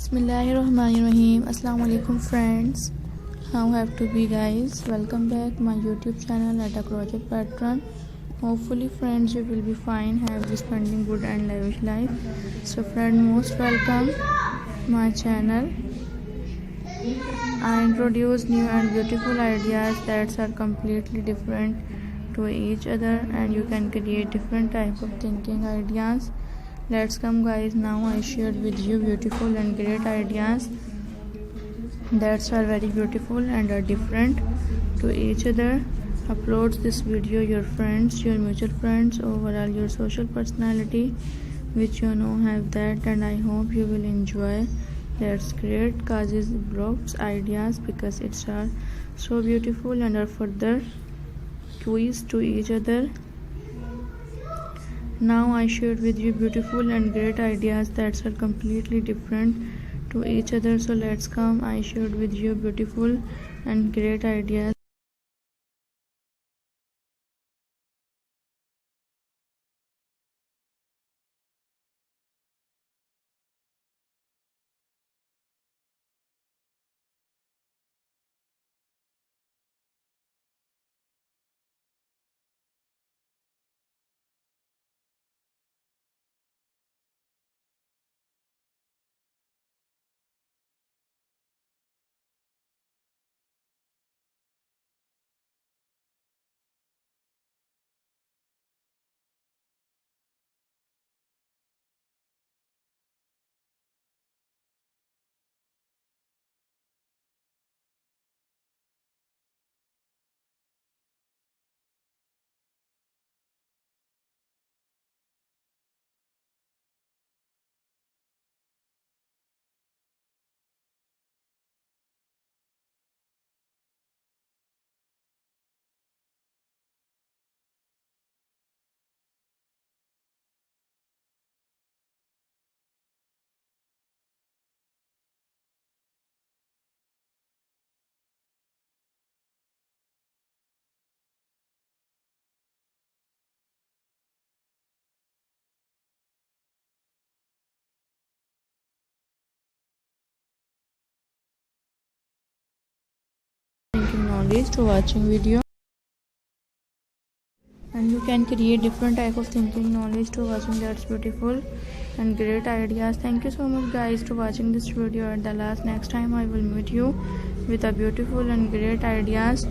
Bismillahirrahmanirrahim. Assalamu alaikum friends. How have to be guys? Welcome back my YouTube channel at a crochet pattern. Hopefully friends you will be fine, have you spending good and lavish life. So friend, most welcome my channel. I introduce new and beautiful ideas that are completely different to each other, and you can create different type of thinking ideas. Let's come guys, now I shared with you beautiful and great ideas that are very beautiful and are different to each other. Upload this video your friends, your mutual friends, overall your social personality which you know have that, and I hope you will enjoy. Let's create causes blocks ideas because it's are so beautiful and are further quiz to each other. Now I shared with you beautiful and great ideas that are completely different to each other. So let's come, I shared with you beautiful and great ideas. Thinking knowledge to watching video, and you can create different type of thinking knowledge to watching. That's beautiful and great ideas. Thank you so much guys to watching this video at the last. Next time I will meet you with a beautiful and great ideas.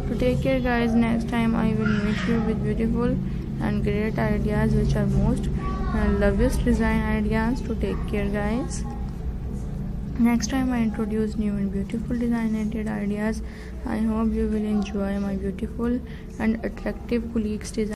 To take care guys, next time I will meet you with beautiful and great ideas which are most loveliest design ideas. To take care guys. Next time I introduce new and beautiful design-related ideas. I hope you will enjoy my beautiful and attractive colleagues design.